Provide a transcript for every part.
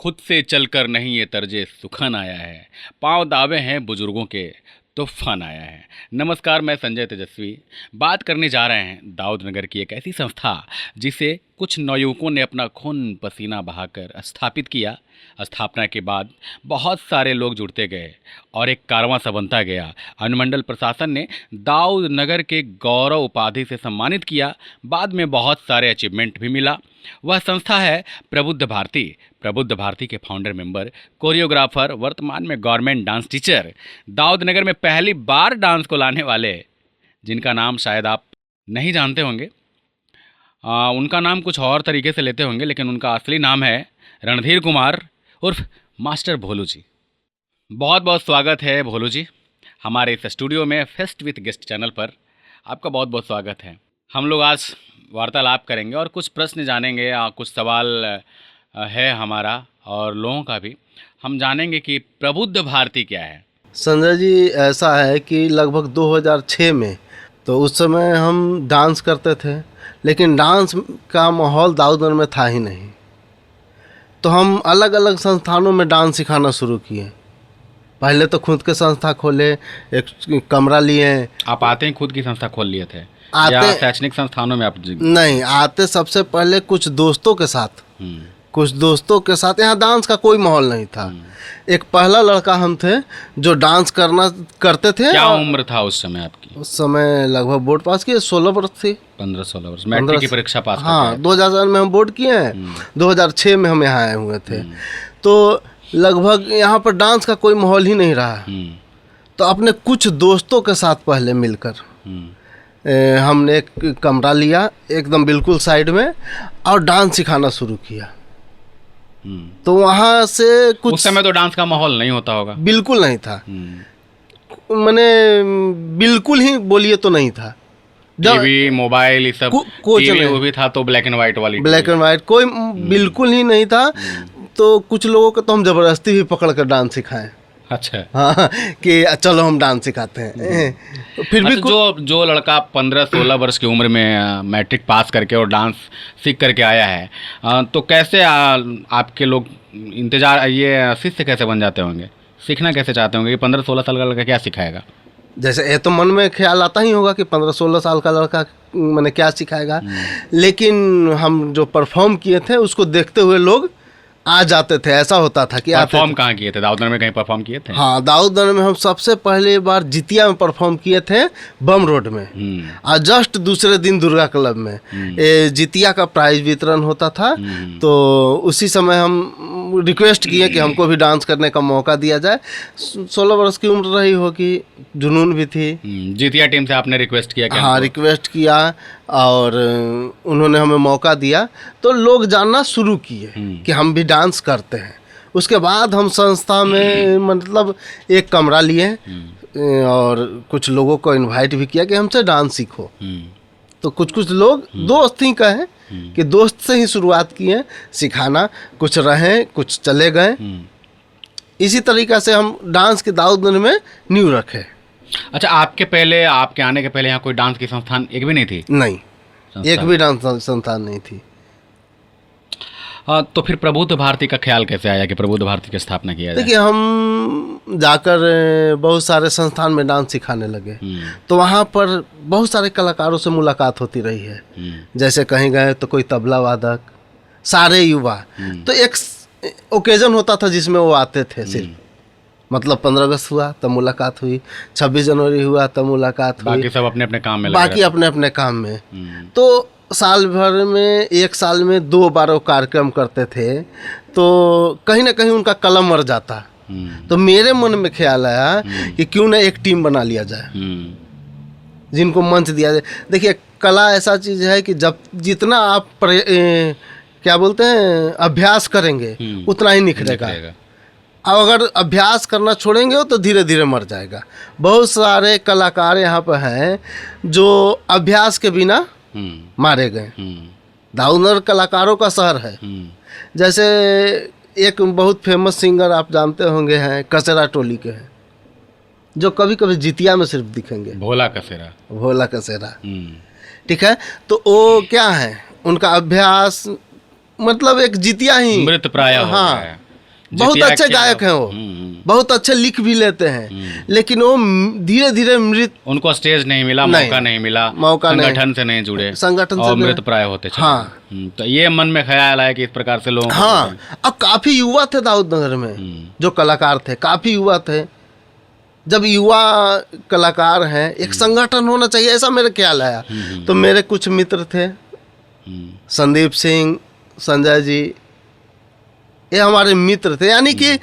खुद से चलकर नहीं ये तर्जे सुखन आया है, पांव दावे हैं बुजुर्गों के तूफान आया है। नमस्कार, मैं संजय तेजस्वी बात करने जा रहे हैं दाऊद नगर की एक ऐसी संस्था जिसे कुछ नवयुवकों ने अपना खून पसीना बहाकर स्थापित किया। स्थापना के बाद बहुत सारे लोग जुड़ते गए और एक कारवां सा बनता गया। अनुमंडल प्रशासन ने दाऊद नगर के गौरव उपाधि से सम्मानित किया। बाद में बहुत सारे अचीवमेंट भी मिला। वह संस्था है प्रबुद्ध भारती। प्रबुद्ध भारती के फाउंडर मेंबर, कोरियोग्राफर, वर्तमान में गवर्नमेंट डांस टीचर, दाऊद नगर में पहली बार डांस को लाने वाले, जिनका नाम शायद आप नहीं जानते होंगे। उनका नाम कुछ और तरीके से लेते होंगे, लेकिन उनका असली नाम है रणधीर कुमार उर्फ मास्टर भोलू जी। बहुत बहुत स्वागत है भोलू जी हमारे इस स्टूडियो में फेस्ट विथ गेस्ट चैनल पर। आपका बहुत बहुत स्वागत है। हम लोग आज वार्तालाप करेंगे और कुछ प्रश्न जानेंगे, कुछ सवाल है हमारा और लोगों का भी। हम जानेंगे कि प्रबुद्ध भारती क्या है। संजय जी, ऐसा है कि लगभग 2006 में तो उस समय हम डांस करते थे, लेकिन डांस का माहौल दाऊद नगर में था ही नहीं। तो हम अलग अलग संस्थानों में डांस सिखाना शुरू किए। पहले तो खुद के संस्था खोले, एक कमरा लिए। आप आते हैं खुद की संस्था खोल लिए थे आते या शैक्षणिक संस्थानों में आप नहीं आते, सबसे पहले कुछ दोस्तों के साथ यहाँ डांस का कोई माहौल नहीं था। एक पहला लड़का हम थे जो डांस करते थे। क्या उम्र था उस समय आपकी? उस समय लगभग बोर्ड पास किए 16 वर्ष थी। 15-16 वर्ष, मैट्रिक की परीक्षा पास। हाँ, 2000 में हम बोर्ड किए हैं। 2006 में हम यहाँ आए हुए थे। तो लगभग यहाँ पर डांस का कोई माहौल ही नहीं रहा। तो अपने कुछ दोस्तों के साथ पहले मिलकर हमने एक कमरा लिया एकदम बिल्कुल साइड में और डांस सिखाना शुरू किया। तो वहाँ से कुछ, उस समय तो डांस का माहौल नहीं होता होगा। बिल्कुल नहीं था, मैंने बिल्कुल ही बोलिए तो नहीं था। टीवी, मोबाइल, ये सब टीवी वो भी था तो ब्लैक एंड व्हाइट वाली, ब्लैक एंड व्हाइट कोई बिल्कुल ही नहीं था। तो कुछ लोगों को तो हम जबरदस्ती भी पकड़ कर डांस सिखाएं। अच्छा, हाँ, कि चलो हम डांस सिखाते हैं। फिर भी जो लड़का 15-16 वर्ष की उम्र में मैट्रिक पास करके और डांस सीख करके आया है, तो कैसे आपके लोग इंतजार, ये शिष्य कैसे बन जाते होंगे? सीखना कैसे चाहते होंगे कि 15-16 साल का लड़का क्या सिखाएगा? जैसे ये तो मन में ख्याल आता ही होगा कि 15-16 साल का लड़का मैंने क्या सिखाएगा। लेकिन हम जो परफॉर्म किए थे उसको देखते हुए लोग आ जाते थे। ऐसा होता था कि परफॉर्म कहाँ किए थे? दाऊद नगर में कहीं परफॉर्म किए थे? हाँ, दाऊद नगर में हम सबसे पहले बार जितिया में परफॉर्म किए थे, बम रोड में। और जस्ट दूसरे दिन दुर्गा क्लब में जितिया का प्राइज वितरण होता था। तो उसी समय हम रिक्वेस्ट किए कि हमको भी डांस करने का मौका दिया जाए। 16 वर्ष की उम्र रही होगी, जुनून भी थी। जितिया टीम से आपने रिक्वेस्ट किया? हाँ, रिक्वेस्ट किया और उन्होंने हमें मौका दिया। तो लोग जानना शुरू किए कि हम भी डांस करते हैं। उसके बाद हम संस्था में मतलब एक कमरा लिए और कुछ लोगों को इनवाइट भी किया कि हमसे डांस सीखो। तो कुछ लोग दोस्त ही कहे कि दोस्त से ही शुरुआत किए सिखाना। कुछ रहे, कुछ चले गए। इसी तरीक़े से हम डांस के दाऊद नगर में नींव रखे। अच्छा, आपके आने के पहले यहाँ कोई डांस की संस्थान एक भी नहीं थी? नहीं, एक भी डांस संस्थान नहीं थी। तो फिर प्रबुद्ध भारती का ख्याल कैसे आया कि प्रबुद्ध भारती की स्थापना किया जाए? देखिए, हम जाकर बहुत सारे संस्थान में डांस सिखाने लगे। तो वहाँ पर बहुत सारे कलाकारों से मुलाकात होती रही है। जैसे कहीं गए तो कोई तबला वादक, सारे युवा। तो एक ओकेजन होता था जिसमें वो आते थे सिर्फ। मतलब 15 अगस्त हुआ तब मुलाकात हुई, 26 जनवरी हुआ तब मुलाकात हुई। बाकी सब अपने अपने काम में बाकी अपने अपने काम में। तो साल भर में, एक साल में 2 बार वो कार्यक्रम करते थे। तो कहीं ना कहीं उनका कलम मर जाता। तो मेरे मन में ख्याल आया कि क्यों ना एक टीम बना लिया जाए, जिनको मंच दिया जाए। देखिए, कला ऐसा चीज़ है कि जब जितना आप क्या बोलते हैं अभ्यास करेंगे उतना ही निखरेगा। अब अगर अभ्यास करना छोड़ेंगे तो धीरे धीरे मर जाएगा। बहुत सारे कलाकार यहाँ पर हैं जो अभ्यास के बिना मारे गए। दाऊद नगर कलाकारों का शहर है। जैसे एक बहुत फेमस सिंगर आप जानते होंगे हैं, कसेरा टोली के हैं, जो कभी कभी जितिया में सिर्फ दिखेंगे। भोला कसेरा। ठीक है, तो वो क्या है, उनका अभ्यास मतलब एक जितिया ही मृत प्राय हो गया है। बहुत जितिया अच्छे क्या- गायक हैं वो, बहुत अच्छे लिख भी लेते हैं, लेकिन वो धीरे धीरे मृत उनको स्टेज नहीं मिला, नहीं, मौका नहीं मिला, मौका नहीं। संगठन से नहीं जुड़े, संगठन से और नहीं। मृत प्राय होते चले हाँ। गए। तो ये मन में ख्याल आया कि इस प्रकार से लोगों को हाँ, अब काफी युवा थे दाऊद नगर में जो कलाकार थे, काफी युवा थे। जब युवा कलाकार हैं, एक संगठन होना चाहिए, ऐसा मेरा ख्याल आया। तो मेरे कुछ मित्र थे, संदीप सिंह, संजय जी, ये हमारे मित्र थे, यानी कि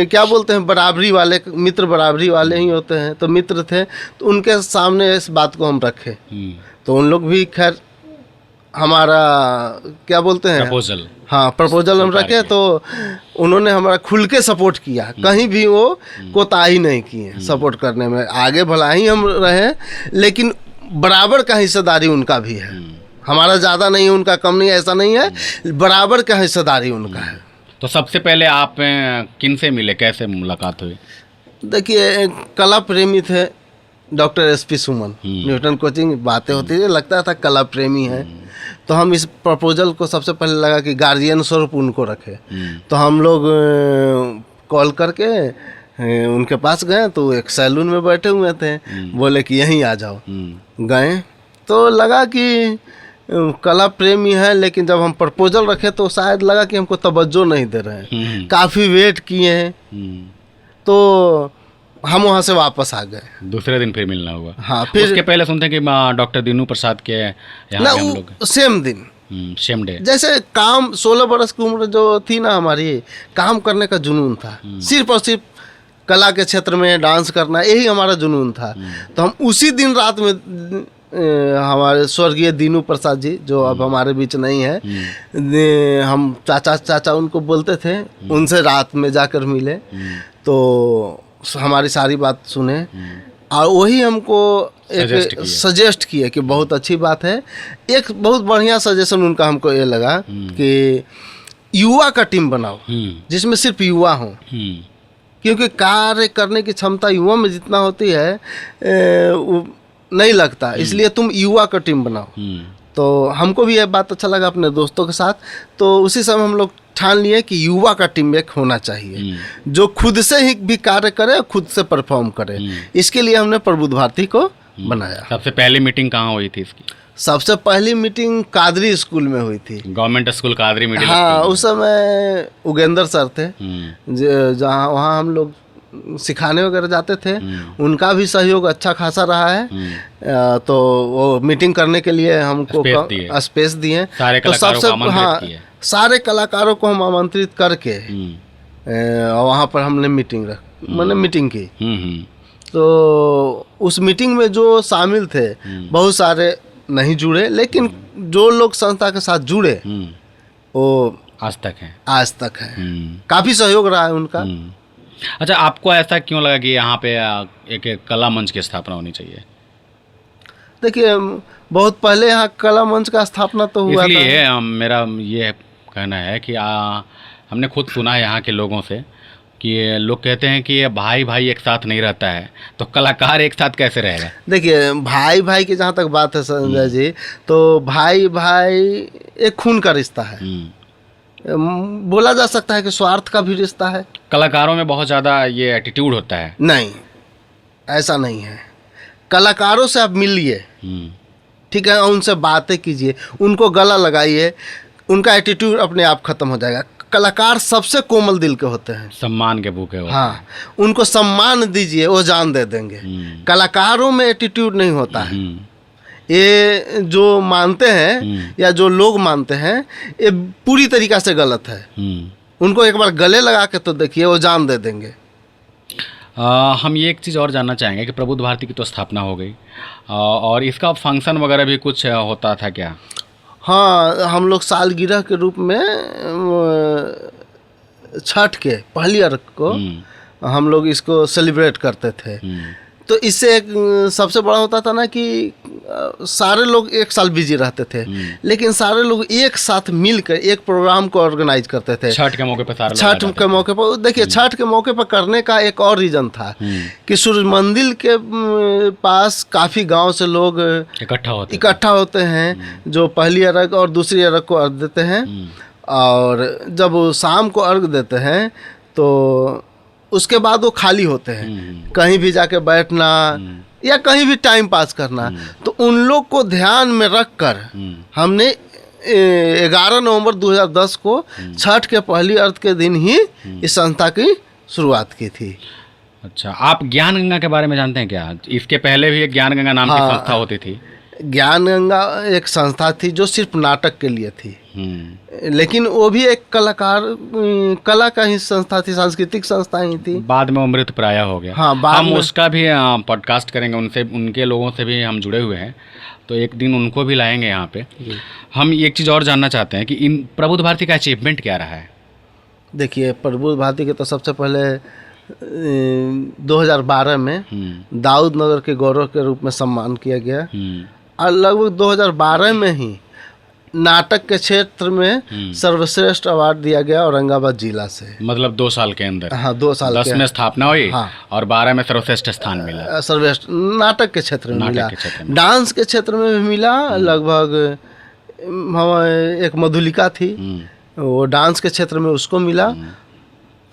क्या बोलते हैं, बराबरी वाले मित्र, बराबरी वाले ही होते हैं। तो मित्र थे, तो उनके सामने इस बात को हम रखे, तो उन लोग भी खैर हमारा क्या बोलते हैं, प्रपोजल, हाँ, प्रपोजल हम रखे, तो उन्होंने हमारा खुल के सपोर्ट किया, कहीं भी वो कोताही नहीं किए सपोर्ट करने में। आगे भला ही हम रहे, लेकिन बराबर का हिस्सेदारी उनका भी है, हमारा ज़्यादा नहीं है, उनका कम नहीं है, ऐसा नहीं है, बराबर का हिस्सेदारी उनका है। तो सबसे पहले आप किन से मिले, कैसे मुलाकात हुई? देखिए, कला प्रेमी थे डॉक्टर एसपी सुमन, न्यूटन कोचिंग बातें होती थी, लगता था कला प्रेमी है। तो हम इस प्रपोजल को सबसे पहले लगा कि गार्जियन स्वरूप उनको रखे। तो हम लोग कॉल करके उनके पास गए, तो एक सैलून में बैठे हुए थे, बोले कि यहीं आ जाओ। गए तो लगा कि कला प्रेमी है, लेकिन जब हम प्रपोजल रखे तो शायद लगा कि हमको तवज्जो नहीं दे रहे हैं, काफ़ी वेट किए हैं, तो हम वहाँ से वापस आ गए। दूसरे दिन फिर मिलना हुआ। हाँ, फिर उसके पहले सुनते हैं कि डॉक्टर दीनू प्रसाद के यहाँ ना, हम लोग सेम दिन, सेम डे, जैसे काम 16 बरस की उम्र जो थी ना हमारी, काम करने का जुनून था, सिर्फ और सिर्फ कला के क्षेत्र में डांस करना, यही हमारा जुनून था। तो हम उसी दिन रात में हमारे स्वर्गीय दीनू प्रसाद जी, जो अब हमारे बीच नहीं है, हम चाचा उनको बोलते थे, उनसे रात में जाकर मिले, तो हमारी सारी बात सुने, और वही हमको एक सजेस्ट किया कि बहुत अच्छी बात है। एक बहुत बढ़िया सजेशन उनका हमको ये लगा कि युवा का टीम बनाओ, जिसमें सिर्फ युवा हों, क्योंकि कार्य करने की क्षमता युवा में जितना होती है वो नहीं लगता, इसलिए तुम युवा का टीम बनाओ। तो हमको भी यह बात अच्छा लगा अपने दोस्तों के साथ, तो उसी समय हम लोग ठान लिए कि युवा का टीम एक होना चाहिए, जो खुद से ही भी कार्य करे और खुद से परफॉर्म करे। इसके लिए हमने प्रबुद्ध भारती को बनाया। सबसे पहली मीटिंग कहाँ हुई थी इसकी? सबसे पहली मीटिंग कादरी स्कूल में हुई थी, गवर्नमेंट स्कूल कादरी मिडिल हाँ, उस समय उगेंद्र सर थे, जहाँ वहाँ हम लोग सिखाने वगैरह जाते थे, उनका भी सहयोग अच्छा खासा रहा है। तो वो मीटिंग करने के लिए हमको स्पेस दिए, तो सबसे हाँ, सारे कलाकारों को हम आमंत्रित करके वहाँ पर हमने मीटिंग की। तो उस मीटिंग में जो शामिल थे, बहुत सारे नहीं जुड़े, लेकिन जो लोग संस्था के साथ जुड़े वो आज तक है। काफ़ी सहयोग रहा है उनका। अच्छा, आपको ऐसा क्यों लगा कि यहाँ पे एक कला मंच की स्थापना होनी चाहिए? देखिए, बहुत पहले यहाँ कला मंच का स्थापना तो हुआ इसलिए था। मेरा ये कहना है कि हमने खुद सुना है यहाँ के लोगों से कि लोग कहते हैं कि भाई भाई एक साथ नहीं रहता है, तो कलाकार एक साथ कैसे रहेगा? देखिए, भाई भाई की जहाँ तक बात है संजय जी, तो भाई भाई एक खून का रिश्ता है, बोला जा सकता है कि स्वार्थ का भी रिश्ता है। कलाकारों में बहुत ज़्यादा ये एटीट्यूड होता है। नहीं, ऐसा नहीं है। कलाकारों से आप मिलिए, ठीक है, उनसे बातें कीजिए, उनको गला लगाइए, उनका एटीट्यूड अपने आप खत्म हो जाएगा। कलाकार सबसे कोमल दिल के होते हैं, सम्मान के भूखे होते हैं। हाँ, उनको सम्मान दीजिए, वो जान दे देंगे। कलाकारों में एटीट्यूड नहीं होता है। ये जो मानते हैं या जो लोग मानते हैं, ये पूरी तरीक़ा से गलत है। उनको एक बार गले लगा के तो देखिए, वो जान दे देंगे। हम ये एक चीज़ और जानना चाहेंगे कि प्रबुद्ध भारती की तो स्थापना हो गई, और इसका फंक्शन वगैरह भी कुछ होता था क्या? हाँ, हम लोग सालगिरह के रूप में छठ के पहली अर्घ को हम लोग इसको सेलिब्रेट करते थे। तो इससे एक सबसे बड़ा होता था ना कि सारे लोग एक साल बिजी रहते थे, लेकिन सारे लोग एक साथ मिलकर एक प्रोग्राम को ऑर्गेनाइज करते थे। छठ के मौके पर सारे छठ के मौके पर देखिए, छठ के मौके पर करने का एक और रीज़न था कि सूर्य मंदिर के पास काफ़ी गांव से लोग इकट्ठा होते हैं, जो पहली अर्घ और दूसरी अर्घ को अर्घ देते हैं, और जब वो शाम को अर्घ देते हैं तो उसके बाद वो खाली होते हैं, कहीं भी जाके बैठना या कहीं भी टाइम पास करना। तो उन लोग को ध्यान में रख कर हमने 11 नवंबर 2010 को छठ के पहली अर्घ के दिन ही इस संस्था की शुरुआत की थी। अच्छा, आप ज्ञान गंगा के बारे में जानते हैं क्या? इसके पहले भी एक ज्ञान गंगा नाम की संस्था होती थी। ज्ञान गंगा एक संस्था थी जो सिर्फ नाटक के लिए थी, लेकिन वो भी एक कला का ही संस्था थी, सांस्कृतिक संस्था ही थी। बाद में अमृत प्राय हो गया। हाँ, हम उसका भी पॉडकास्ट करेंगे, उनके लोगों से भी हम जुड़े हुए हैं, तो एक दिन उनको भी लाएंगे यहाँ पे। हम एक चीज़ और जानना चाहते हैं कि इन प्रबुद्ध भारती का अचीवमेंट क्या रहा है? देखिए, प्रबुद्ध भारती के तो सबसे पहले 2012 में दाऊद नगर के गौरव के रूप में सम्मान किया गया, और लगभग 2012 में ही नाटक के क्षेत्र में सर्वश्रेष्ठ अवार्ड दिया गया औरंगाबाद जिला से। मतलब 2 साल के अंदर? हाँ, 2 साल 10 में स्थापना हुई। हाँ, और 12 में सर्वश्रेष्ठ स्थान मिला। सर्वश्रेष्ठ नाटक के क्षेत्र में मिला, डांस के क्षेत्र में भी मिला। लगभग एक मधुलिका थी, वो डांस के क्षेत्र में उसको मिला,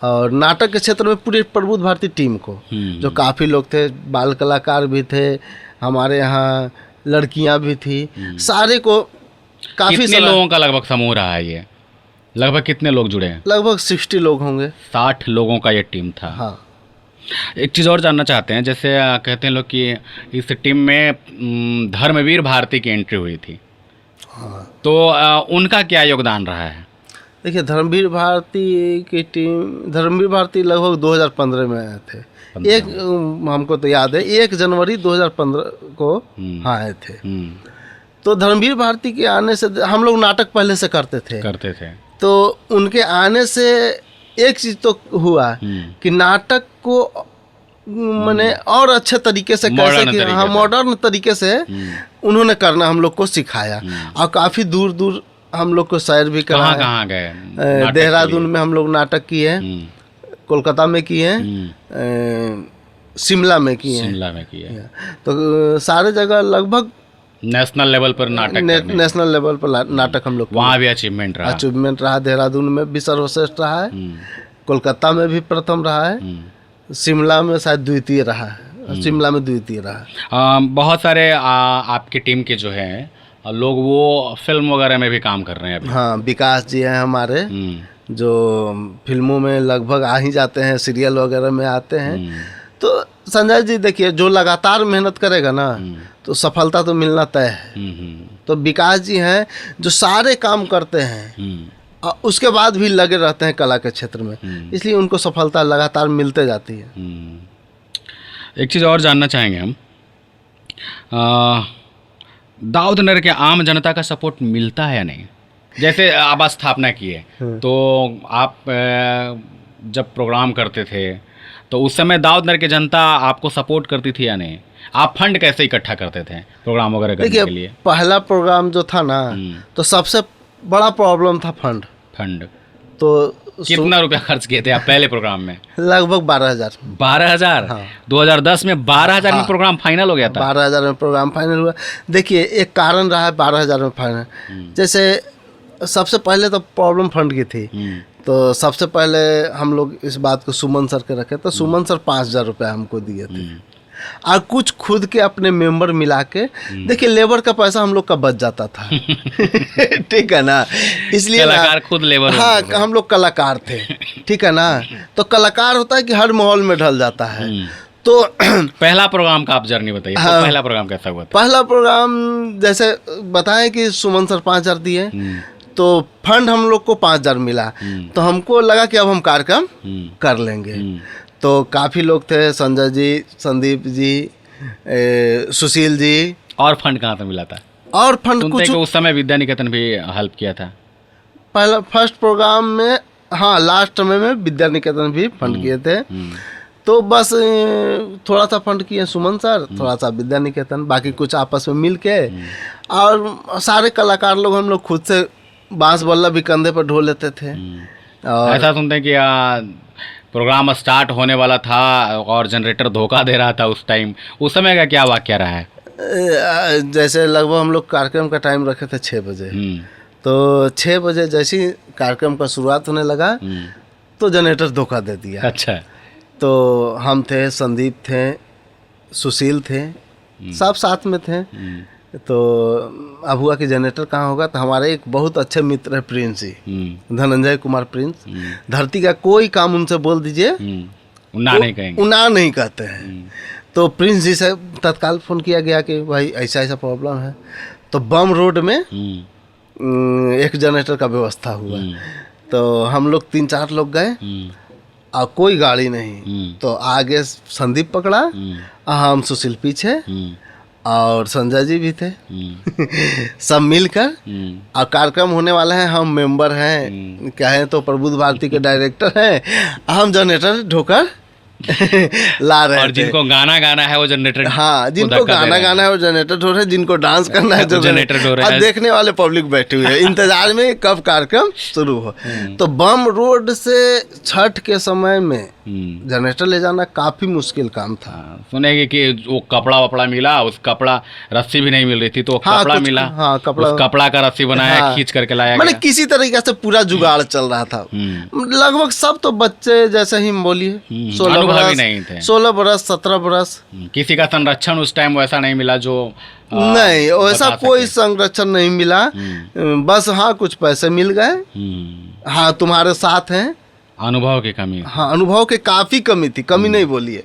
और नाटक के क्षेत्र में पूरी प्रबुद्ध भारती टीम को, जो काफ़ी लोग थे, बाल कलाकार भी थे, हमारे यहाँ लड़कियां भी थी, सारे को काफ़ी। कितने लोगों का लगभग समूह रहा है ये? लगभग कितने लोग जुड़े हैं? लगभग 60 लोग होंगे। 60 लोगों का ये टीम था। हाँ। एक चीज़ और जानना चाहते हैं, जैसे कहते हैं लोग कि इस टीम में धर्मवीर भारती की एंट्री हुई थी। हाँ। तो उनका क्या योगदान रहा है? देखिए, धर्मवीर भारती की टीम, धर्मवीर भारती लगभग 2015 में आए थे। एक हमको तो याद है 1 जनवरी 2015 को आए थे। तो धर्मवीर भारती के आने से हम लोग नाटक पहले से करते थे। तो उनके आने से एक चीज़ तो हुआ कि नाटक को मैंने और अच्छे तरीके से कैसे कि हाँ, मॉडर्न तरीके से उन्होंने करना हम लोग को सिखाया, और काफ़ी दूर दूर हम लोग को सैर भी कराया। कहाँ गए? देहरादून में हम लोग नाटक किए, कोलकाता में किए, शिमला में किए। तो सारे जगह लगभग नेशनल लेवल पर नेशनल लेवल पर नाटक हम लोग, वहाँ भी अचीवमेंट रहा। देहरादून में भी सर्वश्रेष्ठ रहा है, कोलकाता में भी प्रथम रहा है, शिमला में शायद द्वितीय रहा है, शिमला में द्वितीय रहा है। बहुत सारे आपकी टीम के जो है लोग वो फिल्म वगैरह में भी काम कर रहे हैं अभी। हाँ, विकास जी हैं हमारे, जो फिल्मों में लगभग आ ही जाते हैं, सीरियल वगैरह में आते हैं। तो संजय जी देखिए, जो लगातार मेहनत करेगा ना तो सफलता तो मिलना तय है। तो विकास जी हैं जो सारे काम करते हैं और उसके बाद भी लगे रहते हैं कला के क्षेत्र में, इसलिए उनको सफलता लगातार मिलते जाती है। एक चीज़ और जानना चाहेंगे हम, दाऊद नगर के आम जनता का सपोर्ट मिलता है या नहीं? जैसे आप स्थापना किए तो आप जब प्रोग्राम करते थे तो उस समय दाऊद नगर की जनता आपको सपोर्ट करती थी या नहीं? आप फंड कैसे इकट्ठा करते थे प्रोग्राम वगैरह करने के लिए? पहला प्रोग्राम जो था ना तो सबसे बड़ा प्रॉब्लम था फंड। तो कितना रुपया खर्च किए थे आप पहले प्रोग्राम में? लगभग 12,000। 12,000? हाँ। 2010 में 12,000 में प्रोग्राम फाइनल हो गया था? 12,000 में प्रोग्राम फाइनल हुआ। देखिए, एक कारण रहा है 12,000 में फाइनल। जैसे सबसे पहले तो प्रॉब्लम फंड की थी, तो सबसे पहले हम लोग इस बात को सुमन सर के रखे, तो सुमन सर 5,000 रुपया हमको दिए थे, और कुछ खुद के अपने मेंबर मिला के। देखिए, लेबर का पैसा हम लोग का बच जाता था ठीक है ना, इसलिए कलाकार खुद लेबर। हाँ, हम लोग कलाकार थे, ठीक है ना। तो कलाकार होता है कि हर माहौल में ढल जाता है। तो पहला प्रोग्राम का आप जर्नी बताइए। हाँ, तो पहला प्रोग्राम कैसा हुआ था? पहला प्रोग्राम जैसे बताएं कि सुमन सर 5,000 दिए, तो फंड हम लोग को 5,000 मिला। तो हमको लगा कि अब हम कार्यक्रम कर लेंगे। तो काफ़ी लोग थे, संजय जी, संदीप जी, सुशील जी। और फंड कहाँ से मिला था? और फंड कुछ उस समय विद्या निकेतन भी हेल्प किया था पहला फर्स्ट प्रोग्राम में। हाँ, लास्ट में विद्या निकेतन भी फंड किए थे। तो बस थोड़ा सा फंड किए सुमन सर, थोड़ा सा विद्या निकेतन, बाकी कुछ आपस में मिल के। और सारे कलाकार लोग हम लोग खुद से बांस बल्ला भी कंधे पर ढो लेते थे। और ऐसा सुनते हैं कि प्रोग्राम स्टार्ट होने वाला था और जनरेटर धोखा दे रहा था उस टाइम। उस समय का क्या वाकया रहा है? जैसे लगभग हम लोग कार्यक्रम का टाइम रखे थे 6 बजे, तो 6 बजे जैसे ही कार्यक्रम का शुरुआत होने लगा तो जनरेटर धोखा दे दिया। अच्छा। तो हम थे, संदीप थे, सुशील थे, सब साथ में थे। तो अब हुआ कि जनरेटर कहाँ होगा, तो हमारे एक बहुत अच्छे मित्र है प्रिंस जी, धनंजय कुमार प्रिंस। धरती का कोई काम उनसे बोल दीजिए उना नहीं कहेंगे, उना नहीं कहते हैं। तो प्रिंस जी से तत्काल फ़ोन किया गया कि भाई ऐसा ऐसा प्रॉब्लम है। तो बम रोड में एक जनरेटर का व्यवस्था हुआ। तो हम लोग 3-4 लोग गए और कोई गाड़ी नहीं। तो आगे संदीप पकड़ा और हम सुशील पीछे और संजय जी भी थे। सब मिलकर और कार्यक्रम होने वाला है। हम मेंबर हैं, क्या है तो प्रबुद्ध भारती के डायरेक्टर हैं, हम जनरेटर ढोकर ला रहे और जिनको गाना गाना है वो जनरेटर, हाँ जिनको गाना गाना है वो जनरेटर ढो रहे, जिनको डांस करना है जो जनरेटर ढो रहे हैं। देखने वाले पब्लिक बैठी हुई है इंतजार में कब कार्यक्रम शुरू हो। तो बम रोड से छठ के समय में जनरेटर ले जाना काफी मुश्किल काम था। सुनेंगे कि वो कपड़ा वपड़ा मिला, उस कपड़ा रस्सी भी नहीं मिल रही थी तो हाँ, कपड़ा मिला, हाँ, कपड़ा का रस्सी बनाया, हाँ, खींच करके लाया मैंने गया। किसी तरीके से पूरा जुगाड़ चल रहा था। लगभग सब तो बच्चे जैसे ही बोलिए 16 बरस 17 बरस। किसी का संरक्षण उस टाइम वैसा नहीं मिला जो नहीं वैसा कोई संरक्षण नहीं मिला। बस हाँ कुछ पैसे मिल गए, हाँ तुम्हारे साथ हैं। अनुभव की कमी, हाँ अनुभव की काफी कमी थी, कमी नहीं बोलिए।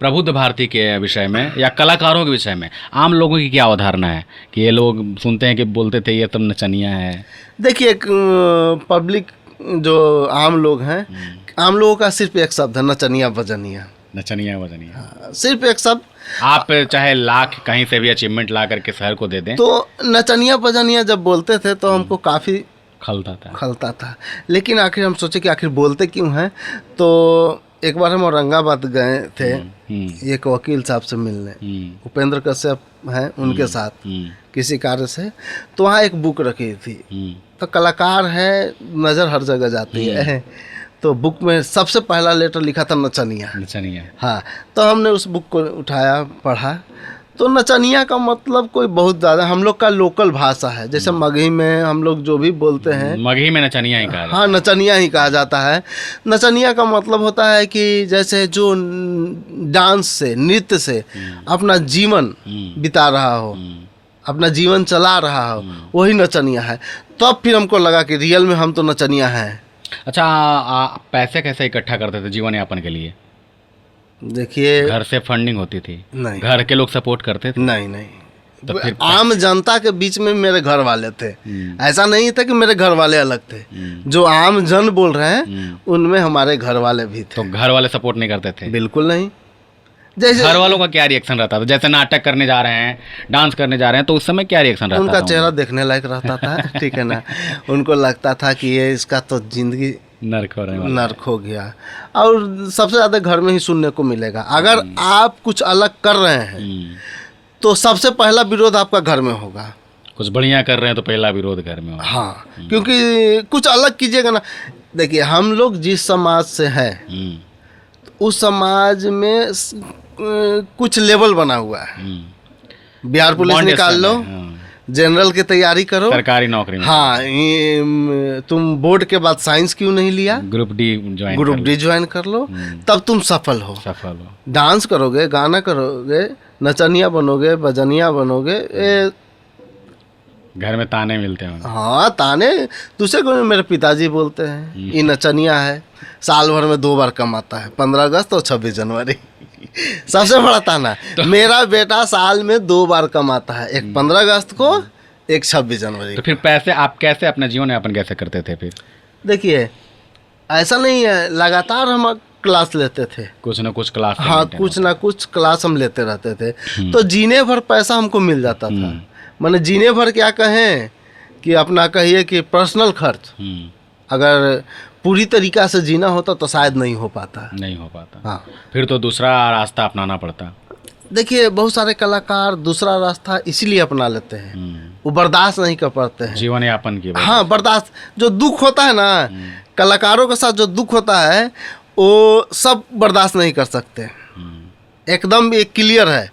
प्रबुद्ध भारती के विषय में या कलाकारों के विषय में आम लोगों की क्या अवधारणा है कि ये लोग सुनते हैं कि बोलते थे ये सब नचनिया है? देखिए पब्लिक जो आम लोग हैं, आम लोगों का सिर्फ एक शब्द है, नचनिया बजनिया। नचनिया बजनिया, सिर्फ एक शब्द। आप चाहे लाख कहीं से भी अचीवमेंट ला करके शहर को दे दें, तो नचनिया बजनिया जब बोलते थे तो हमको काफ़ी खलता था। लेकिन आखिर हम सोचे कि आखिर बोलते क्यों हैं। तो एक बार हम औरंगाबाद गए थे एक वकील साहब से मिलने, उपेंद्र कश्यप हैं उनके साथ किसी कार्य से। तो वहाँ एक बुक रखी थी। तो कलाकार है, नज़र हर जगह जाती है। तो बुक में सबसे पहला लेटर लिखा था नचनिया। हाँ, तो हमने उस बुक को उठाया, पढ़ा। तो नचनिया का मतलब कोई बहुत ज़्यादा हम लोग का लोकल भाषा है। जैसे मगही में हम लोग जो भी बोलते हैं, मगही में नचनिया ही कहा जाता है। हाँ नचनिया ही कहा जाता है। नचनिया का मतलब होता है कि जैसे जो डांस से, नृत्य से अपना जीवन बिता रहा हो, अपना जीवन चला रहा हो, वही नचनिया है। तब फिर हमको लगा कि रियल में हम तो नचनिया हैं। अच्छा, पैसे कैसे इकट्ठा करते थे जीवन यापन के लिए? देखिए घर से फंडिंग होती थी? नहीं, घर के लोग सपोर्ट करते थे? नहीं। तो फिर आम जनता के बीच में मेरे घर वाले थे। ऐसा नहीं था कि मेरे घर वाले अलग थे। जो आम जन बोल रहे हैं उनमें हमारे घर वाले भी थे। तो घर वाले सपोर्ट नहीं करते थे? बिल्कुल नहीं। जैसे घर वालों का क्या रिएक्शन रहता था? जैसे नाटक करने जा रहे हैं, डांस करने जा रहे हैं, तो उस समय क्या रिएक्शन रहता था? उनका चेहरा देखने लायक रहता था। ठीक है ना। उनको लगता था कि ये इसका तो जिंदगी नर्क हो गया। और सबसे ज़्यादा घर में ही सुनने को मिलेगा। अगर आप कुछ अलग कर रहे हैं तो सबसे पहला विरोध आपका घर में होगा। कुछ बढ़िया कर रहे हैं तो पहला विरोध घर में होगा। हाँ, क्योंकि कुछ अलग कीजिएगा ना। देखिए हम लोग जिस समाज से हैं उस समाज में कुछ लेवल बना हुआ है। बिहार पुलिस निकाल लो, जनरल की तैयारी करो, सरकारी नौकरी में। हाँ, तुम बोर्ड के बाद साइंस क्यों नहीं लिया, ग्रुप डी ज्वाइन कर लो, तब तुम सफल हो। डांस करोगे, गाना करोगे, नचनिया बनोगे, बजनिया बनोगे। घर में ताने मिलते हैं। हाँ ताने दूसरे को मेरे पिताजी बोलते हैं ये नचनिया है, साल भर में 2 बार कमाता है, 15 अगस्त और 26 जनवरी। सबसे बड़ा ताना तो मेरा बेटा साल में 2 बार कमाता है, एक 15 अगस्त को, एक 26 जनवरी। तो फिर पैसे आप कैसे अपना जीवन यापन कैसे करते थे फिर? देखिए ऐसा नहीं है, लगातार हम क्लास लेते थे, कुछ ना कुछ क्लास। हाँ कुछ ना कुछ क्लास हम लेते रहते थे। तो जीने भर पैसा हमको मिल जाता था। मैंने जीने भर क्या कहें कि अपना कहिए कि पर्सनल खर्च अगर पूरी तरीका से जीना होता तो शायद नहीं हो पाता। हाँ, फिर तो दूसरा रास्ता अपनाना पड़ता। देखिए बहुत सारे कलाकार दूसरा रास्ता इसीलिए अपना लेते हैं, वो बर्दाश्त नहीं कर पाते हैं जीवन यापन की। हाँ बर्दाश्त, जो दुख होता है ना, कलाकारों के साथ जो दुख होता है वो सब बर्दाश्त नहीं कर सकते। एकदम ये क्लियर है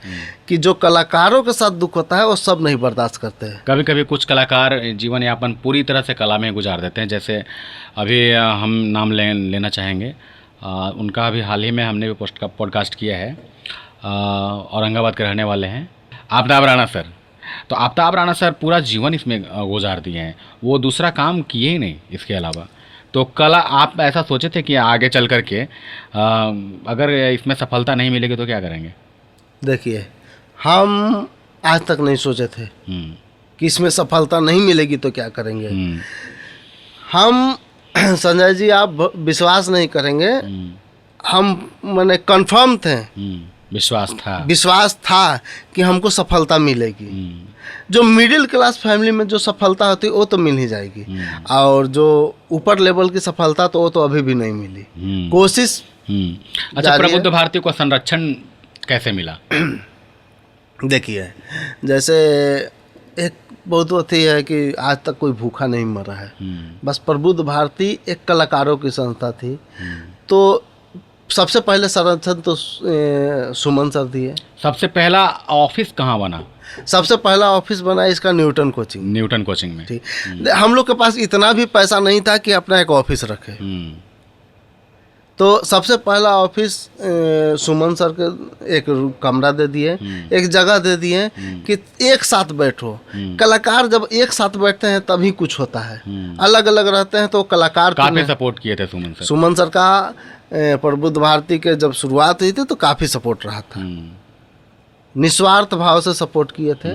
कि जो कलाकारों के साथ दुख होता है वो सब नहीं बर्दाश्त करते हैं। कभी कभी कुछ कलाकार जीवन यापन पूरी तरह से कला में गुजार देते हैं, जैसे अभी हम नाम लेना चाहेंगे उनका। अभी हाल ही में हमने भी पॉडकास्ट किया है, औरंगाबाद के रहने वाले हैं आफ्ताब राणा सर। तो आफ्ताब राणा सर पूरा जीवन इसमें गुजार दिए हैं, वो दूसरा काम किए ही नहीं इसके अलावा। तो कला आप ऐसा सोचे थे कि आगे चल कर के अगर इसमें सफलता नहीं मिलेगी तो क्या करेंगे? देखिए, हम आज तक नहीं सोचे थे कि इसमें सफलता नहीं मिलेगी तो क्या करेंगे। हम संजय जी, आप विश्वास नहीं करेंगे, हम मैंने कंफर्म थे, विश्वास था कि हमको सफलता मिलेगी। जो मिडिल क्लास फैमिली में जो सफलता होती है वो तो मिल ही जाएगी, और जो ऊपर लेवल की सफलता तो वो तो अभी भी नहीं मिली। कोशिश। अच्छा, प्रबुद्ध भारती को संरक्षण कैसे मिला? देखिए, जैसे एक बहुत होती है कि आज तक कोई भूखा नहीं मरा है, बस प्रबुद्ध भारती एक कलाकारों की संस्था थी। तो सबसे पहले संरक्षण तो सुमन सर दिए। सबसे पहला ऑफिस कहाँ बना? सबसे पहला ऑफिस बना इसका न्यूटन कोचिंग में। ठीक, हम लोग के पास इतना भी पैसा नहीं था कि अपना एक ऑफिस रखे। तो सबसे पहला ऑफिस सुमन सर के एक कमरा दे दिए, एक जगह दे दिए कि एक साथ बैठो। कलाकार जब एक साथ बैठते हैं तभी कुछ होता है, अलग अलग रहते हैं तो कलाकार काफी सपोर्ट किए थे सुमन सर का। प्रबुद्ध भारती के जब शुरुआत हुई थी तो काफ़ी सपोर्ट रहा था, निस्वार्थ भाव से सपोर्ट किए थे।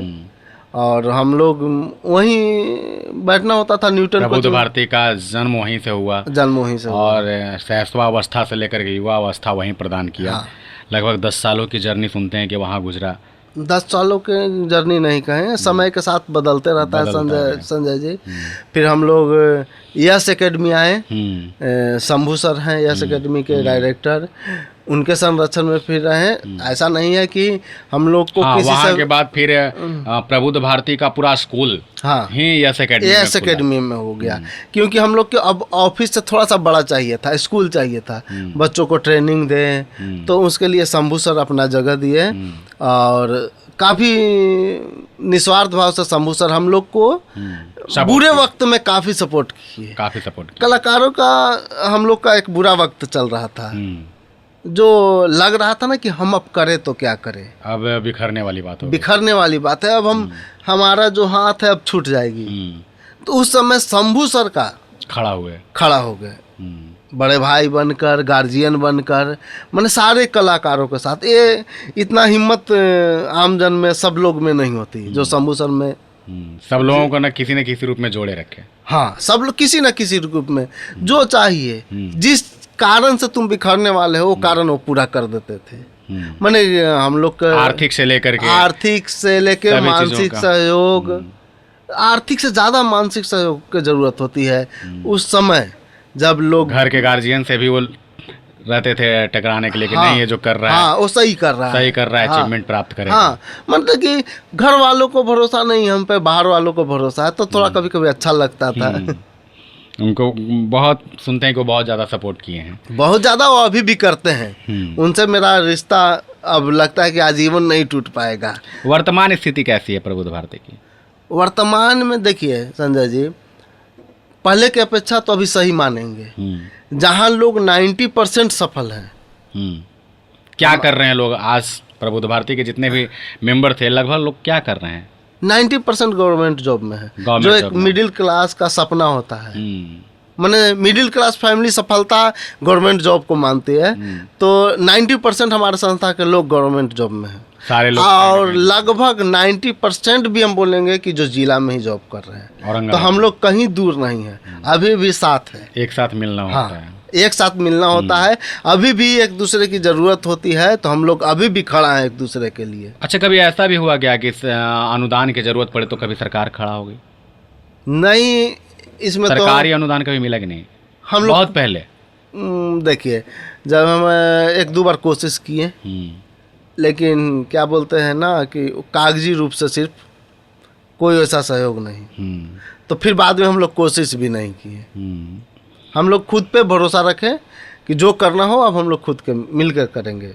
और हम लोग वहीं बैठना होता था न्यूटन। प्रबुद्ध भारती का जन्म वहीं से हुआ, और शैशवावस्था से लेकर के युवा अवस्था वहीं प्रदान किया। हाँ। लगभग 10 सालों की जर्नी सुनते हैं कि वहाँ गुजरा। 10 सालों के जर्नी नहीं कहें, समय के साथ बदलते रहता है संजय जी। फिर हम लोग यस एकेडमी आए, शंभू सर हैं यस एकेडमी के डायरेक्टर, उनके संरक्षण में फिर रहे। ऐसा नहीं है कि हम लोग को किसी वहाँ के बाद फिर प्रबुद्ध भारती का पूरा स्कूल ही यस एकेडमी में हो गया, क्योंकि हम लोग के अब ऑफिस से थोड़ा सा बड़ा चाहिए था, स्कूल चाहिए था, बच्चों को ट्रेनिंग दें। तो उसके लिए शंभू सर अपना जगह दिए, और काफ़ी निस्वार्थ भाव से शंभू सर हम लोग को बुरे वक्त में काफ़ी सपोर्ट किए। कलाकारों का हम लोग का एक बुरा वक्त चल रहा था, जो लग रहा था ना कि हम अब करें तो क्या करें। अब बिखरने वाली बात है। अब हमारा जो हाथ है अब छूट जाएगी। तो उस समय शंभू सर का खड़ा हो गए, बड़े भाई बनकर, गार्जियन बनकर, मैंने सारे कलाकारों के साथ। ये इतना हिम्मत आम जन में सब लोग में नहीं होती जो शंभू सर में। सब लोगों को न किसी रूप में जोड़े रखे। हाँ, सब लोग किसी न किसी रूप में जो चाहिए, जिस कारण से तुम बिखरने वाले हो वो कारण वो पूरा कर देते थे। मैंने हम लोग का आर्थिक से लेकर मानसिक सहयोग, आर्थिक से ज़्यादा मानसिक सहयोग की जरूरत होती है उस समय, जब लोग घर के गार्जियन से भी वो रहते थे टकराने के लिए कि नहीं ये जो कर रहा है वो सही कर रहा है अचीवमेंट प्राप्त करेगा। हाँ, मतलब कि घर वालों को भरोसा नहीं, हम पे बाहर वालों को भरोसा है, तो थोड़ा कभी कभी अच्छा लगता था। उनको बहुत सुनते हैं कि बहुत ज़्यादा सपोर्ट किए हैं, बहुत ज़्यादा, वो अभी भी करते हैं। उनसे मेरा रिश्ता अब लगता है कि आजीवन नहीं टूट पाएगा। वर्तमान स्थिति कैसी है प्रबुद्ध भारती की? वर्तमान में देखिए संजय जी, पहले की अपेक्षा तो अभी सही मानेंगे। जहाँ लोग 90% सफल हैं। क्या कर रहे हैं लोग आज? प्रबुद्ध भारती के जितने भी मेंबर थे लगभग लोग क्या कर रहे हैं? 90% गवर्नमेंट जॉब में है, जो एक मिडिल क्लास का सपना होता है। मैंने मिडिल क्लास फैमिली सफलता गवर्नमेंट जॉब को मानती है। तो 90% हमारे संस्था के लोग गवर्नमेंट जॉब में हैं सारे लोग, और लगभग 90% भी हम बोलेंगे कि जो जिला में ही जॉब कर रहे हैं। तो हम लोग कहीं दूर नहीं है, अभी भी साथ है, एक साथ मिलना होता है, एक साथ मिलना होता है। अभी भी एक दूसरे की ज़रूरत होती है, तो हम लोग अभी भी खड़ा हैं एक दूसरे के लिए। अच्छा, कभी ऐसा भी हुआ क्या कि अनुदान की ज़रूरत पड़े तो कभी सरकार खड़ा हो गई? नहीं, इसमें सरकारी अनुदान कभी मिला कि नहीं? हम लोग बहुत पहले देखिए, जब हम 1-2 बार कोशिश किए, लेकिन क्या बोलते हैं ना कि कागजी रूप से सिर्फ कोई ऐसा सहयोग नहीं। तो फिर बाद में हम लोग कोशिश भी नहीं किए। हम लोग खुद पे भरोसा रखें कि जो करना हो अब हम लोग खुद के मिलकर करेंगे।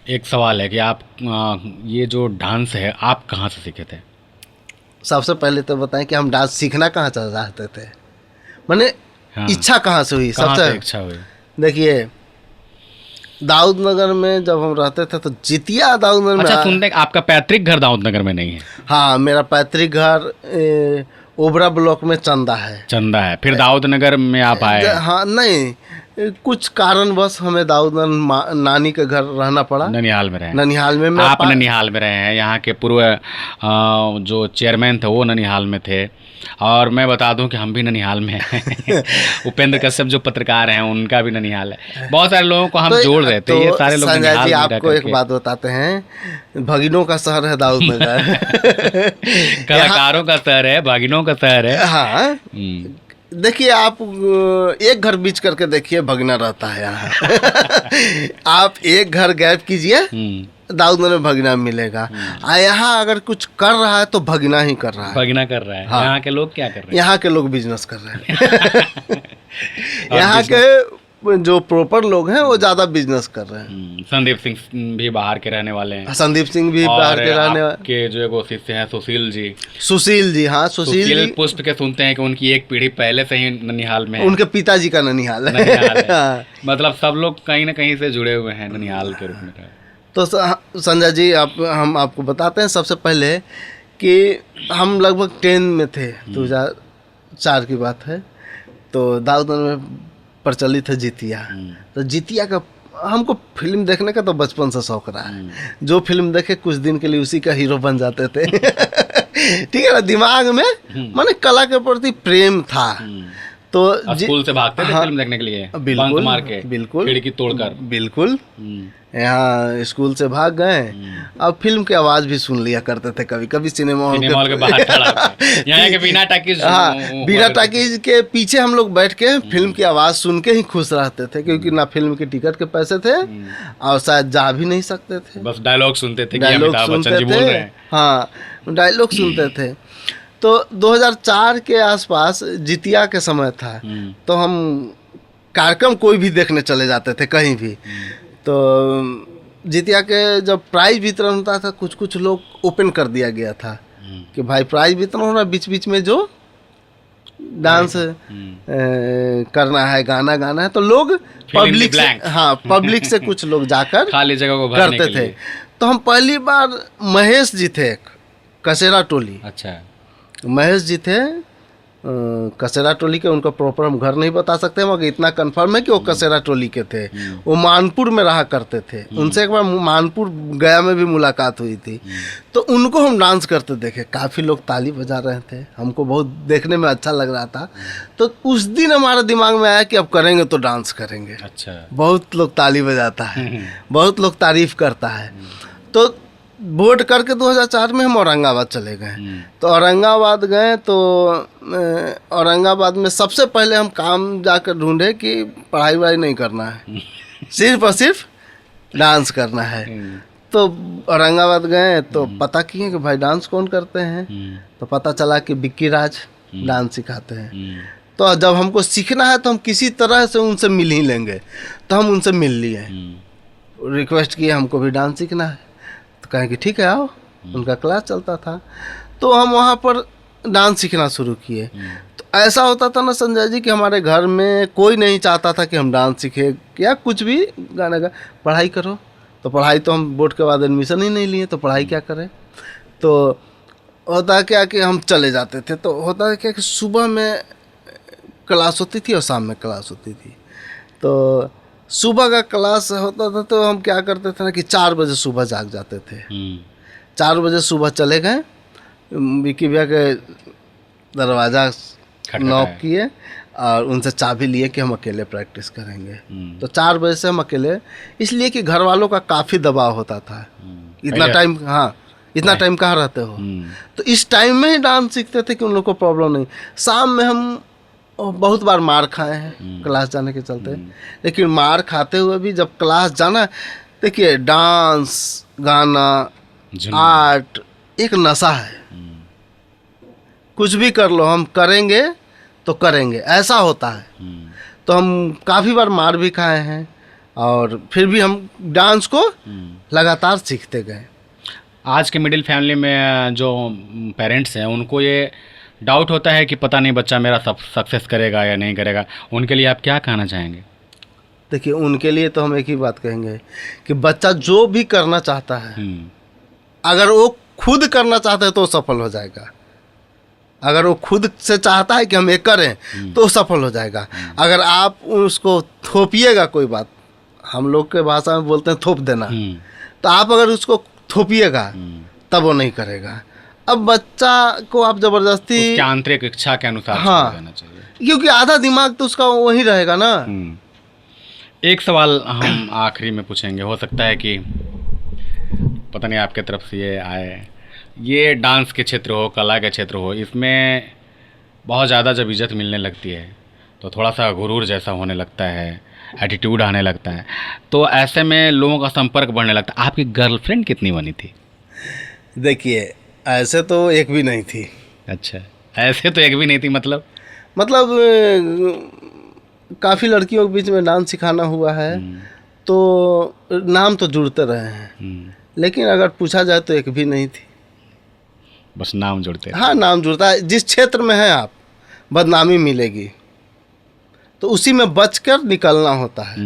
एक सवाल है कि आप ये जो डांस है आप कहाँ से सीखे थे? सबसे पहले तो बताएं कि हम डांस सीखना कहाँ चाहते थे, मैंने हाँ, इच्छा कहाँ से हुई? कहाँ से सबसे इच्छा हुई? देखिए, दाऊद नगर में जब हम रहते थे तो जितिया दाऊद नगर अच्छा, में। सुनते हैं कि आपका पैतृक घर दाऊद नगर में नहीं है? हाँ, मेरा पैतृक घर ओबरा ब्लॉक में चंदा है। चंदा है, फिर दाऊद नगर में आप आए हैं? हाँ, नहीं, कुछ कारणवश हमें दाऊद नगर नानी के घर रहना पड़ा। ननिहाल में रहे? ननिहाल में आप ननिहाल में रहे हैं, यहाँ के पूर्व जो चेयरमैन थे वो ननिहाल में थे, और मैं बता दूं कि हम भी ननिहाल में हैं। उपेंद्र कश्यप जो पत्रकार हैं उनका भी ननिहाल है। बहुत सारे लोगों को हम जोड़ रहे थे, ये सारे लोग संजय ननिहाल जी में रह आपको एक करके। बात बताते हैं, भगिनों का शहर है दाऊद नगर। कलाकारों का शहर है, भागिनों का शहर है। हाँ, हम्म, देखिए, आप एक घर बीच करके देखिए, भगना रहता है यहाँ। आप एक घर गैप कीजिए, दाऊद नगर में भगना मिलेगा। यहाँ अगर कुछ कर रहा है तो भगना ही कर रहा है। भगना कर रहा है। हाँ। यहाँ के लोग क्या कर रहे हैं? यहाँ के लोग बिजनेस कर रहे हैं। यहाँ के जो प्रॉपर लोग हैं वो ज्यादा बिजनेस कर रहे हैं। संदीप सिंह भी बाहर के रहने वाले हैं। संदीप सिंह भी और बाहर के रहने वाले। के जो एगो शिष्य हैं सुशील जी। सुशील जी, हाँ, सुशील सुशील जी, पुष्प के सुनते हैं कि उनकी एक पीढ़ी पहले से ही ननिहाल में है। उनके पिताजी का ननिहाल है। ननिहाल है। हाँ। मतलब सब लोग कहीं ना कहीं से जुड़े हुए हैं ननिहाल के रूप में। तो संजय जी, हम आपको बताते हैं सबसे पहले कि हम लगभग 10 में थे, 2004 की बात है। तो दाऊद नगर में प्रचलित है जितिया। तो जितिया का हमको फिल्म देखने का तो बचपन से शौक रहा है। जो फिल्म देखे कुछ दिन के लिए उसी का हीरो बन जाते थे। ठीक है ना, दिमाग में माने कला के प्रति प्रेम था। तो स्कूल से भागते थे हाँ, फिल्म देखने के लिए, बिल्कुल, बंक मार के, बिल्कुल, खिड़की तोड़कर। बिल्कुल, यहाँ स्कूल से भाग गए। अब फिल्म की आवाज भी सुन लिया करते थे कभी कभी सिनेमा हॉल के बाहर खड़ा होकर। यहाँ के बिना टाकीज। हाँ, बिना टाकीज के पीछे हम लोग बैठ के फिल्म की आवाज सुन के ही खुश रहते थे, क्योंकि ना फिल्म के टिकट के पैसे थे और शायद जा भी नहीं सकते थे। बस डायलॉग सुनते थे कि डायलॉग अमिताभ बच्चन सुनते जी बोल रहे हैं। हाँ, डायलॉग सुनते थे। तो 2004 के आसपास जितिया के समय था। तो हम कार्यक्रम कोई भी देखने चले जाते थे कहीं भी। तो जितिया के जब प्राइज वितरण होता था, कुछ कुछ लोग ओपन कर दिया गया था कि भाई प्राइज वितरण हो रहा, बीच बीच में जो डांस करना है, गाना गाना है, तो लोग पब्लिक से, हाँ, पब्लिक से कुछ लोग जाकर खाली जगह को भरने करते के थे। लिए। तो हम पहली बार महेश जी थे, कसेरा टोली। अच्छा, महेश जी थे कसेरा टोली के। उनका प्रॉपर हम घर नहीं बता सकते, मगर इतना कंफर्म है कि वो कसेरा टोली के थे। वो मानपुर में रहा करते थे। उनसे एक बार मानपुर गया में भी मुलाकात हुई थी। तो उनको हम डांस करते देखे, काफ़ी लोग ताली बजा रहे थे, हमको बहुत देखने में अच्छा लग रहा था। तो उस दिन हमारे दिमाग में आया कि अब करेंगे तो डांस करेंगे। अच्छा। बहुत लोग ताली बजाता है, बहुत लोग तारीफ करता है। तो वोट करके 2004 में हम औरंगाबाद चले गए। तो औरंगाबाद गए तो औरंगाबाद में सबसे पहले हम काम जाकर ढूंढे कि पढ़ाई वढ़ाई नहीं करना है, सिर्फ और सिर्फ डांस करना है। तो औरंगाबाद गए तो पता किए कि भाई डांस कौन करते हैं। तो पता चला कि बिक्की राज डांस सिखाते हैं। तो जब हमको सीखना है तो हम किसी तरह से उनसे मिल ही लेंगे। तो हम उनसे मिल लिए, रिक्वेस्ट किए हमको भी डांस सीखना है। तो कहें कि ठीक है आओ। उनका क्लास चलता था, तो हम वहाँ पर डांस सीखना शुरू किए। तो ऐसा होता था ना संजय जी कि हमारे घर में कोई नहीं चाहता था कि हम डांस सीखे या कुछ भी गाने का। पढ़ाई करो, तो पढ़ाई तो हम बोर्ड के बाद एडमिशन ही नहीं लिए, तो पढ़ाई क्या करें। तो होता क्या कि हम चले जाते थे। तो होता क्या कि सुबह में क्लास होती थी और शाम में क्लास होती थी। तो सुबह का क्लास होता था तो हम क्या करते थे ना कि 4 बजे सुबह जाग जाते थे। 4 बजे सुबह चले गए, विकी भैया के दरवाज़ा नॉक किए और उनसे चाबी लिए कि हम अकेले प्रैक्टिस करेंगे। तो 4 बजे से हम अकेले, इसलिए कि घर वालों का काफ़ी दबाव होता था। इतना टाइम, हाँ, इतना टाइम कहाँ रहते हो। तो इस टाइम में ही डांस सीखते थे कि उन लोग को प्रॉब्लम नहीं। शाम में हम बहुत बार मार खाए हैं क्लास जाने के चलते, लेकिन मार खाते हुए भी जब क्लास जाना, देखिए डांस, गाना, आर्ट एक नशा है। कुछ भी कर लो, हम करेंगे तो करेंगे, ऐसा होता है। तो हम काफ़ी बार मार भी खाए हैं और फिर भी हम डांस को लगातार सीखते गए। आज के मिडिल फैमिली में जो पेरेंट्स हैं उनको ये डाउट होता है कि पता नहीं बच्चा मेरा सक्सेस करेगा या नहीं करेगा, उनके लिए आप क्या कहना चाहेंगे? देखिए, उनके लिए तो हम एक ही बात कहेंगे कि बच्चा जो भी करना चाहता है, अगर वो खुद करना चाहता है तो सफल हो जाएगा। अगर वो खुद से चाहता है कि हम ये करें तो सफल हो जाएगा। अगर आप उसको थोपिएगा, कोई बात हम लोग के भाषा में बोलते हैं थोप देना, तो आप अगर उसको थोपिएगा तब वो नहीं करेगा। अब बच्चा को आप जबरदस्ती उसकी आंतरिक इच्छा के अनुसार हाँ, देना चाहिए, क्योंकि आधा दिमाग तो उसका वही रहेगा ना। एक सवाल हम आखिरी में पूछेंगे, हो सकता है कि पता नहीं आपके तरफ से ये आए, ये डांस के क्षेत्र हो, कला के क्षेत्र हो, इसमें बहुत ज़्यादा जब इज्जत मिलने लगती है तो थोड़ा सा गुरूर जैसा होने लगता है, एटीट्यूड आने लगता है, तो ऐसे में लोगों का संपर्क बढ़ने लगता है। आपकी गर्लफ्रेंड कितनी बनी थी? देखिए, ऐसे तो एक भी नहीं थी। अच्छा, ऐसे तो एक भी नहीं थी, मतलब काफ़ी लड़कियों के बीच में डांस सिखाना हुआ है, तो नाम तो जुड़ते रहे हैं, लेकिन अगर पूछा जाए तो एक भी नहीं थी। बस नाम जुड़ते? हाँ, नाम जुड़ता है। जिस क्षेत्र में है आप, बदनामी मिलेगी, तो उसी में बचकर निकलना होता है।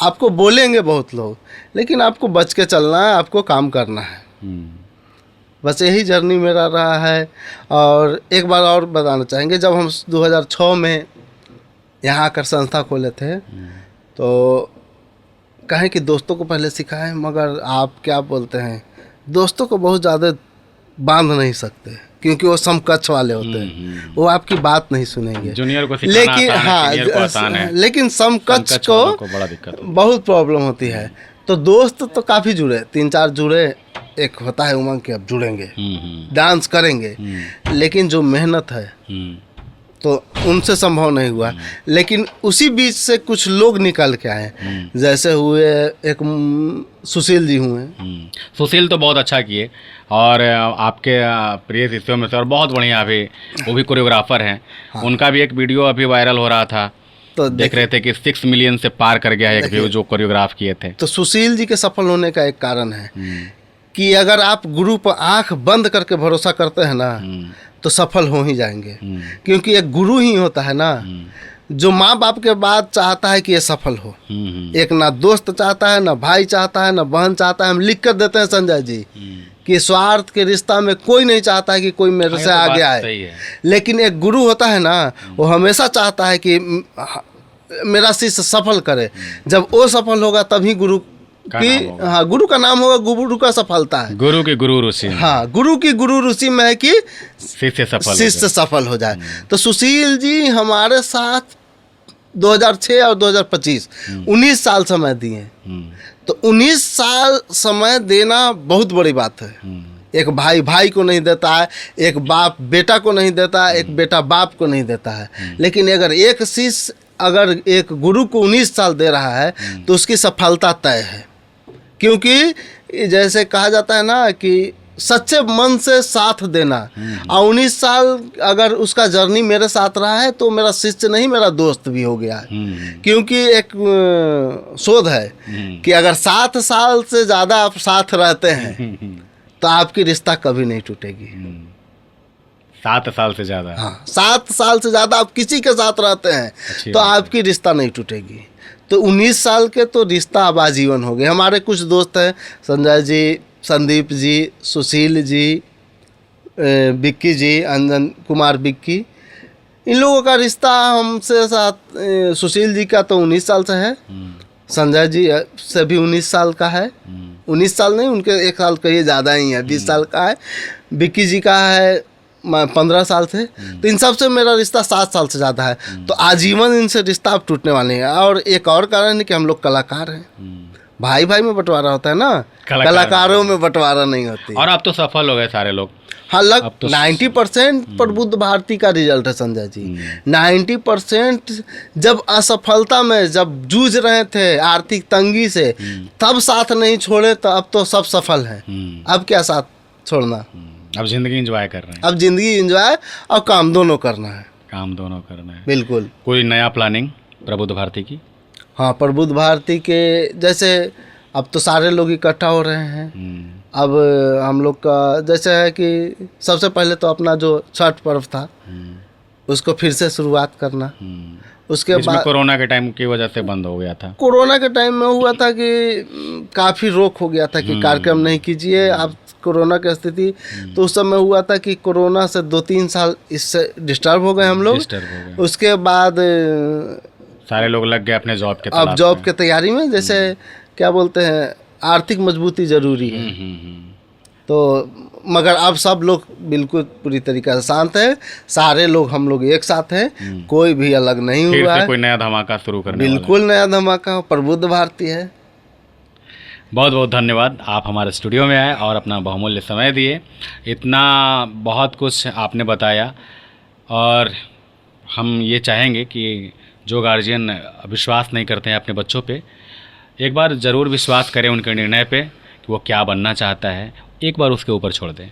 आपको बोलेंगे बहुत लोग, लेकिन आपको बच के चलना है, आपको काम करना है। बस यही जर्नी मेरा रहा है। और एक बार और बताना चाहेंगे, जब हम 2006 में यहाँ आकर संस्था खोले थे, तो कहें कि दोस्तों को पहले सिखाएं, मगर आप क्या बोलते हैं, दोस्तों को बहुत ज़्यादा बांध नहीं सकते, क्योंकि वो समकक्ष वाले होते हैं, वो आपकी बात नहीं सुनेंगे। जूनियर को सिखाना लेकिन सीनियर को आसान है, लेकिन समकक्ष को बड़ा दिक्कत बहुत प्रॉब्लम होती है। तो दोस्त तो काफ़ी जुड़े, 3-4 जुड़े। एक होता है उमंग कि अब जुड़ेंगे, डांस करेंगे, लेकिन जो मेहनत है तो उनसे संभव नहीं हुआ। लेकिन उसी बीच से कुछ लोग निकल के आए, जैसे हुए एक सुशील जी हुए। सुशील तो बहुत अच्छा किए, और आपके प्रिय शिष्यों में से, और बहुत बढ़िया, अभी वो भी कोरियोग्राफर हैं। हाँ। उनका भी एक वीडियो अभी वायरल हो रहा था, तो देख रहे थे कि 6 मिलियन से पार कर गया एक व्यू जो कोरियोग्राफ किए थे। तो सुशील जी के सफल होने का एक कारण है कि अगर आप गुरु पर आंख बंद करके भरोसा करते हैं ना, तो सफल हो ही जाएंगे। क्योंकि एक गुरु ही होता है ना जो माँ बाप के बाद चाहता है कि ये सफल हो। एक ना दोस्त चाहता है, ना भाई चाहता है, ना बहन चाहता है। हम लिख कर देते हैं संजय जी कि स्वार्थ के रिश्ता में कोई नहीं चाहता है कि कोई मेरे से आगे आए, लेकिन एक गुरु होता है ना, वो हमेशा चाहता है कि मेरा शिष्य सफल करे। जब वो सफल होगा तभी गुरु की, हाँ, गुरु का नाम होगा, गुरु का सफलता है। गुरु की गुरु ऋषि, हाँ, गुरु की गुरु ऋषि में है कि शिष्य सफल हो जाए। तो सुशील जी हमारे साथ 2006 और 2025 19 साल समय दिए। तो 19 साल समय देना बहुत बड़ी बात है। एक भाई भाई को नहीं देता है, एक बाप बेटा को नहीं देता है, एक बेटा बाप को नहीं देता है। लेकिन अगर एक शिष्य अगर एक गुरु को 19 साल दे रहा है तो उसकी सफलता तय है। क्योंकि जैसे कहा जाता है ना कि सच्चे मन से साथ देना। और 19 साल अगर उसका जर्नी मेरे साथ रहा है तो मेरा शिष्य नहीं, मेरा दोस्त भी हो गया है। क्योंकि एक शोध है कि अगर 7 साल से ज़्यादा आप साथ रहते हैं तो आपकी रिश्ता कभी नहीं टूटेगी। 7 साल से ज़्यादा, हाँ, 7 साल से ज़्यादा आप किसी के साथ रहते हैं तो आपकी रिश्ता नहीं टूटेगी। तो 19 साल के तो रिश्ता अब आजीवन हो गए। हमारे कुछ दोस्त हैं, संजय जी, संदीप जी, सुशील जी, बिक्की जी, अंजन कुमार बिक्की, इन लोगों का रिश्ता हमसे साथ, सुशील जी का तो 19 साल से है, संजय जी से भी 19 साल का है। 19 साल नहीं, उनके 1 साल कहिए ज़्यादा ही है, 20 साल का है। बिक्की जी का है 15 साल से। तो इन सब से मेरा रिश्ता 7 साल से ज़्यादा है। तो आजीवन इनसे रिश्ता अब टूटने वाले हैं। और एक और कारण है कि हम लोग कलाकार हैं, भाई भाई में बंटवारा होता है ना, कलाकारों में बंटवारा नहीं होती। और अब तो सफल हो गए सारे लोग। हाँ, 90% पर बुद्ध भारती का रिजल्ट है संजय जी। 90% जब असफलता में जब जूझ रहे थे आर्थिक तंगी से, तब साथ नहीं छोड़े, तो अब तो सब सफल हैं। अब क्या साथ छोड़ना, अब जिंदगी एंजॉय कर रहे हैं। अब जिंदगी एंजॉय और काम दोनों करना है। काम दोनों करना है, बिल्कुल। कोई नया प्लानिंग प्रबुद्ध भारती की? हाँ, प्रबुद्ध भारती के जैसे अब तो सारे लोग इकट्ठा हो रहे हैं। अब हम लोग का जैसे है कि सबसे पहले तो अपना जो छठ पर्व था उसको फिर से शुरुआत करना। उसके इसमें बाद कोरोना के टाइम की वजह से बंद हो गया था। कोरोना के टाइम में हुआ था कि काफ़ी रोक हो गया था कि कार्यक्रम नहीं कीजिए। अब कोरोना की स्थिति तो उस समय हुआ था कि कोरोना से 2-3 साल इससे डिस्टर्ब हो गए हम लोग। डिस्टर्ब हो गए, उसके बाद सारे लोग लग गए अपने जॉब के अब तलाश जॉब में। के तैयारी में, जैसे क्या बोलते हैं, आर्थिक मजबूती जरूरी है। तो मगर अब सब लोग बिल्कुल पूरी तरीके से शांत है, सारे लोग हम लोग एक साथ हैं, कोई भी अलग नहीं फिर हुआ से है। कोई नया धमाका शुरू करने वाला है। बिल्कुल नया धमाका प्रबुद्ध भारती है। बहुत बहुत धन्यवाद, आप हमारे स्टूडियो में आए और अपना बहुमूल्य समय दिए। इतना बहुत कुछ आपने बताया और हम ये चाहेंगे कि जो गार्जियन विश्वास नहीं करते हैं अपने बच्चों पे, एक बार ज़रूर विश्वास करें उनके निर्णय पे कि वो क्या बनना चाहता है, एक बार उसके ऊपर छोड़ दें।